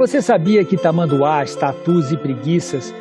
Você sabia que tamanduás, tatus e preguiças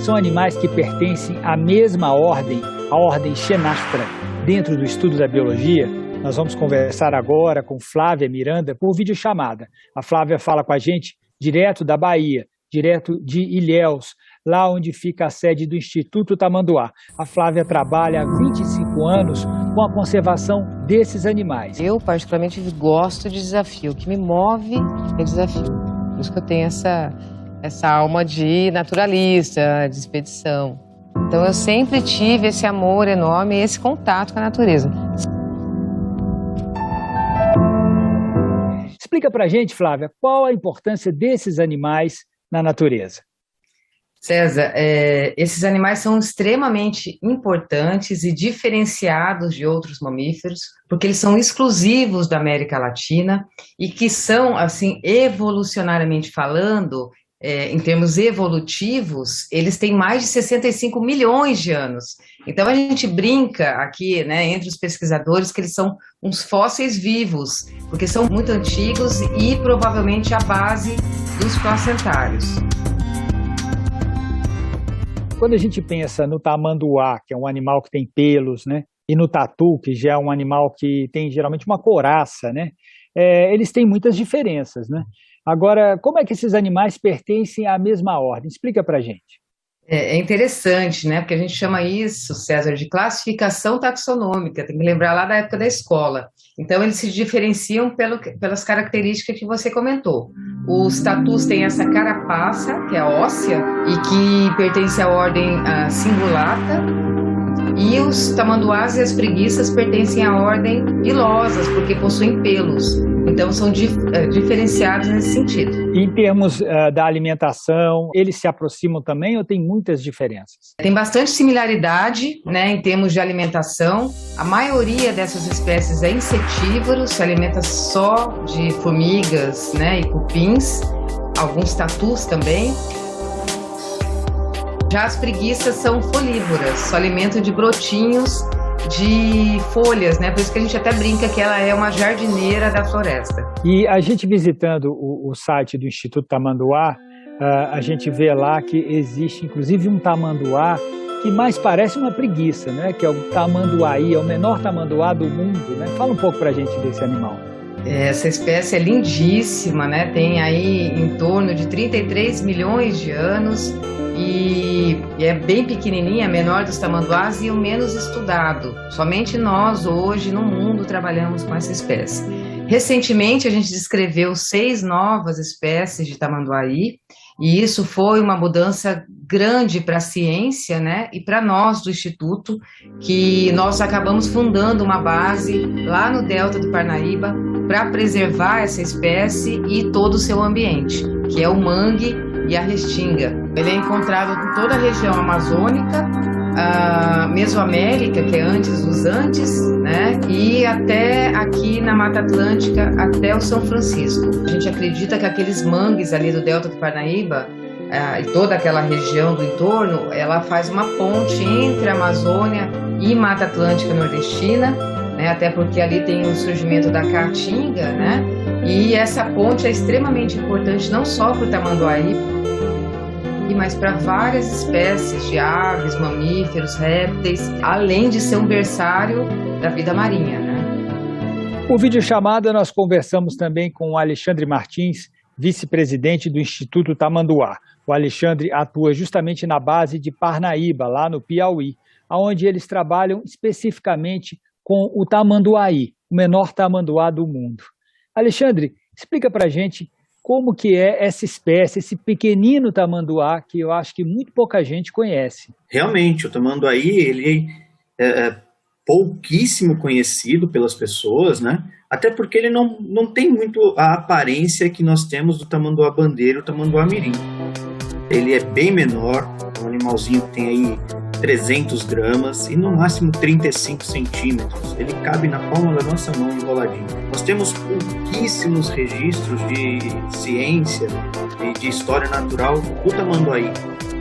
são animais que pertencem à mesma ordem, a ordem Xenarthra, dentro do estudo da biologia? Nós vamos conversar agora com Flávia Miranda por videochamada. A Flávia fala com a gente direto da Bahia, direto de Ilhéus, lá onde fica a sede do Instituto Tamanduá. A Flávia trabalha há 25 anos com a conservação desses animais. Eu, particularmente, gosto de desafio. O que me move é desafio. Por isso que eu tenho essa alma de naturalista, de expedição. Então, eu sempre tive esse amor enorme e esse contato com a natureza. Explica pra gente, Flávia, qual a importância desses animais na natureza? César, esses animais são extremamente importantes e diferenciados de outros mamíferos, porque eles são exclusivos da América Latina e que são, assim, evolucionariamente falando, em termos evolutivos, eles têm mais de 65 milhões de anos. Então, a gente brinca aqui, né, entre os pesquisadores, que eles são uns fósseis vivos, porque são muito antigos e provavelmente a base dos placentários. Quando a gente pensa no tamanduá, que é um animal que tem pelos, né, e no tatu, que já é um animal que tem geralmente uma couraça, né, eles têm muitas diferenças, né? Agora, como é que esses animais pertencem à mesma ordem? Explica pra gente. É interessante, né? Porque a gente chama isso, César, de classificação taxonômica, tem que lembrar lá da época da escola. Então, eles se diferenciam pelas características que você comentou. Os tatus têm essa carapaça, que é óssea, e que pertence à ordem Cingulata, e os tamanduás e as preguiças pertencem à ordem Pilosas, porque possuem pelos. Então, são diferenciados nesse sentido. Em termos da alimentação, eles se aproximam também ou tem muitas diferenças? Tem bastante similaridade, né, em termos de alimentação. A maioria dessas espécies é insetívoro, se alimenta só de formigas, né, e cupins, alguns tatus também. Já as preguiças são folívoras, se alimentam de brotinhos de folhas, né? Por isso que a gente até brinca que ela é uma jardineira da floresta. E a gente visitando o site do Instituto Tamanduá, a gente vê lá que existe inclusive um tamanduá que mais parece uma preguiça, né? Que é o tamanduaí, é o menor tamanduá do mundo, né? Fala um pouco pra gente desse animal. Essa espécie é lindíssima, né? Tem aí em torno de 33 milhões de anos e é bem pequenininha, menor dos tamanduás e o menos estudado. Somente nós hoje no mundo trabalhamos com essa espécie. Recentemente a gente descreveu 6 novas espécies de tamanduaí e isso foi uma mudança grande para a ciência, né? E para nós do Instituto, que nós acabamos fundando uma base lá no Delta do Parnaíba para preservar essa espécie e todo o seu ambiente, que é o mangue e a restinga. Ele é encontrado em toda a região amazônica, a Mesoamérica, que é antes dos Andes, né? E até aqui na Mata Atlântica, até o São Francisco. A gente acredita que aqueles mangues ali do Delta do Parnaíba e toda aquela região do entorno, ela faz uma ponte entre a Amazônia e Mata Atlântica nordestina, né? Até porque ali tem o surgimento da caatinga, né? E essa ponte é extremamente importante não só para o tamanduaí, mas para várias espécies de aves, mamíferos, répteis, além de ser um berçário da vida marinha, né? Por videochamada, nós conversamos também com o Alexandre Martins, vice-presidente do Instituto Tamanduá. O Alexandre atua justamente na base de Parnaíba, lá no Piauí, onde eles trabalham especificamente com o tamanduaí, o menor tamanduá do mundo. Alexandre, explica para a gente como que é essa espécie, esse pequenino tamanduá que eu acho que muito pouca gente conhece. Realmente, o tamanduaí, ele é pouquíssimo conhecido pelas pessoas, né? Até porque ele não tem muito a aparência que nós temos do tamanduá bandeira e o tamanduá mirim. Ele é bem menor, é um animalzinho que tem aí 300 gramas e no máximo 35 centímetros. Ele cabe na palma da nossa mão enroladinho. Nós temos pouquíssimos registros de ciência e de história natural do tamanduaí.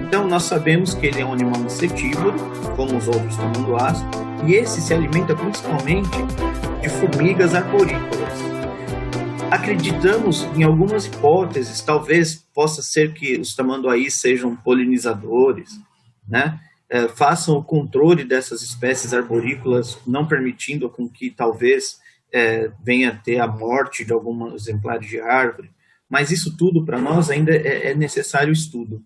Então nós sabemos que ele é um animal insetívoro, como os outros tamanduás, e esse se alimenta principalmente de formigas arborícolas. Acreditamos em algumas hipóteses, talvez possa ser que os tamanduás sejam polinizadores, né? Façam o controle dessas espécies arborícolas, não permitindo com que talvez venha a ter a morte de alguns exemplares de árvore, mas isso tudo para nós ainda é necessário estudo.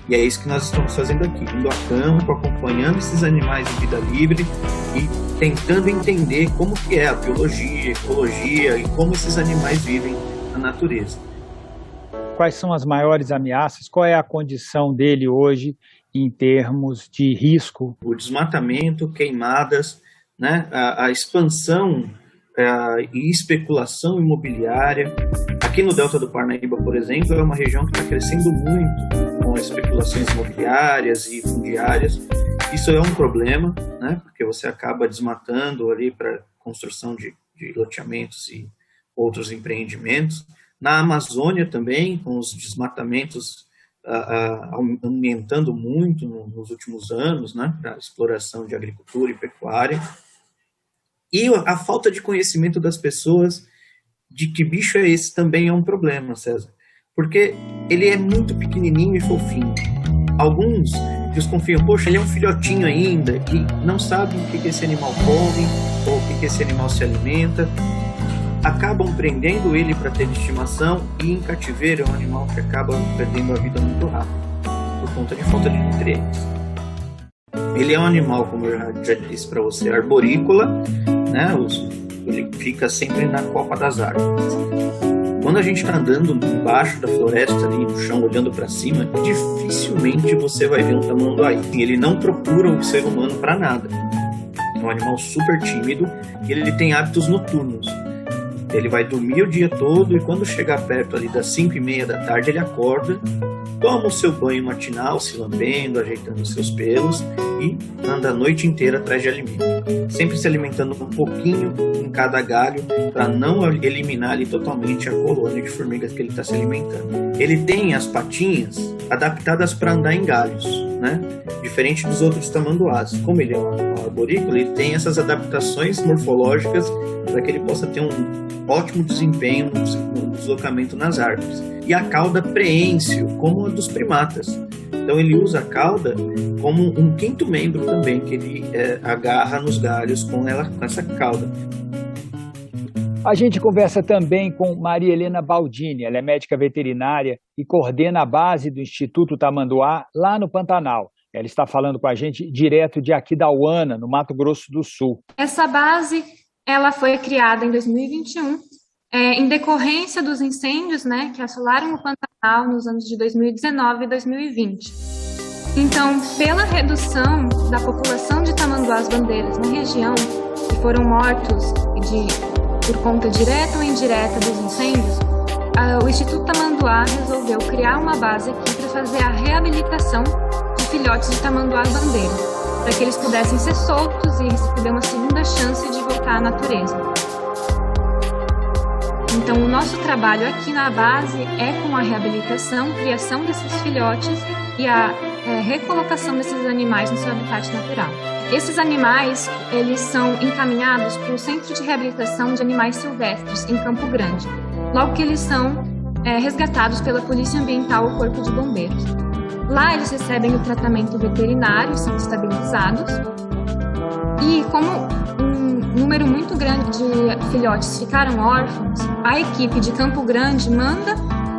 E é isso que nós estamos fazendo aqui, indo a campo, acompanhando esses animais em vida livre e tentando entender como que é a biologia, a ecologia e como esses animais vivem na natureza. Quais são as maiores ameaças? Qual é a condição dele hoje em termos de risco? O desmatamento, queimadas, né? A expansão e especulação imobiliária. Aqui no Delta do Parnaíba, por exemplo, é uma região que está crescendo muito com especulações imobiliárias e fundiárias. Isso é um problema, né? Porque você acaba desmatando ali para construção de loteamentos e outros empreendimentos. Na Amazônia também, com os desmatamentos aumentando muito nos últimos anos, né? Para a exploração de agricultura e pecuária. E a falta de conhecimento das pessoas de que bicho é esse também é um problema, César. Porque ele é muito pequenininho e fofinho. Alguns desconfiam, poxa, ele é um filhotinho ainda, e não sabem o que esse animal come, ou o que esse animal se alimenta. Acabam prendendo ele para ter de estimação, e em cativeiro é um animal que acaba perdendo a vida muito rápido, por conta de falta de nutrientes. Ele é um animal, como eu já disse para você, arborícola, né? Ele fica sempre na copa das árvores. Quando a gente está andando embaixo da floresta, ali no chão, olhando para cima, dificilmente você vai ver um tamanduá. Ele não procura o ser humano para nada. É um animal super tímido e ele tem hábitos noturnos. Ele vai dormir o dia todo e quando chegar perto ali das 5:30 da tarde, ele acorda, toma o seu banho matinal, se lambendo, ajeitando os seus pelos e anda a noite inteira atrás de alimento. Sempre se alimentando um pouquinho em cada galho para não eliminar ali totalmente a colônia de formigas que ele está se alimentando. Ele tem as patinhas adaptadas para andar em galhos, né? Diferente dos outros tamanduás. Como ele é um arborícola, ele tem essas adaptações morfológicas para que ele possa ter um ótimo desempenho no deslocamento nas árvores. E a cauda preênsil, como a dos primatas. Então ele usa a cauda como um quinto membro também, que ele agarra nos galhos com essa cauda. A gente conversa também com Maria Helena Baldini, ela é médica veterinária e coordena a base do Instituto Tamanduá lá no Pantanal. Ela está falando com a gente direto de Aquidauana, no Mato Grosso do Sul. Essa base ela foi criada em 2021, em decorrência dos incêndios, né, que assolaram o Pantanal nos anos de 2019 e 2020. Então, pela redução da população de tamanduás-bandeiras na região, que foram mortos por conta direta ou indireta dos incêndios, o Instituto Tamanduá resolveu criar uma base aqui para fazer a reabilitação de filhotes de tamanduá-bandeira, para que eles pudessem ser soltos e receber uma segunda chance de voltar à natureza. Então, o nosso trabalho aqui na base é com a reabilitação, criação desses filhotes e a recolocação desses animais no seu habitat natural. Esses animais, eles são encaminhados para o Centro de Reabilitação de Animais Silvestres, em Campo Grande, logo que eles são resgatados pela Polícia Ambiental ou Corpo de Bombeiros. Lá eles recebem o tratamento veterinário, são estabilizados, e como um número muito grande de filhotes ficaram órfãos, a equipe de Campo Grande manda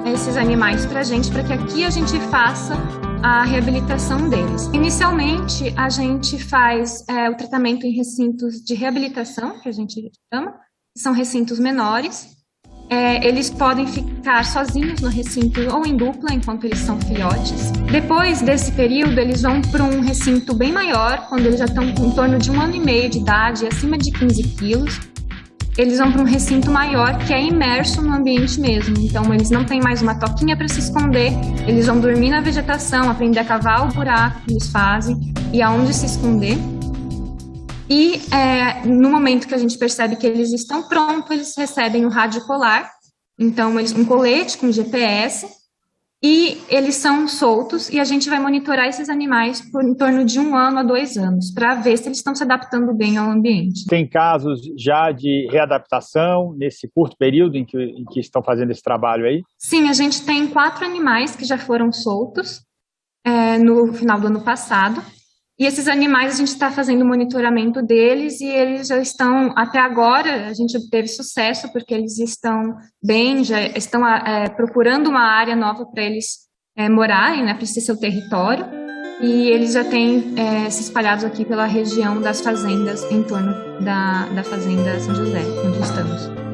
esses animais para a gente, para que aqui a gente faça a reabilitação deles. Inicialmente, a gente faz o tratamento em recintos de reabilitação, que a gente chama, que são recintos menores. Eles podem ficar sozinhos no recinto ou em dupla, enquanto eles são filhotes. Depois desse período, eles vão para um recinto bem maior, quando eles já estão em torno de 1 ano e meio de idade, acima de 15 quilos. Eles vão para um recinto maior, que é imerso no ambiente mesmo. Então, eles não têm mais uma toquinha para se esconder, eles vão dormir na vegetação, aprender a cavar o buraco que eles fazem e aonde se esconder. E no momento que a gente percebe que eles estão prontos, eles recebem o rádio polar, então um colete com GPS, e eles são soltos e a gente vai monitorar esses animais por em torno de 1 ano a 2 anos, para ver se eles estão se adaptando bem ao ambiente. Tem casos já de readaptação nesse curto período em que estão fazendo esse trabalho aí? Sim, a gente tem 4 animais que já foram soltos no final do ano passado. E esses animais, a gente está fazendo o monitoramento deles e eles já estão, até agora, a gente obteve sucesso porque eles estão bem, já estão procurando uma área nova para eles morarem, né, para esse seu território. E eles já têm se espalhados aqui pela região das fazendas, em torno da Fazenda São José, onde estamos.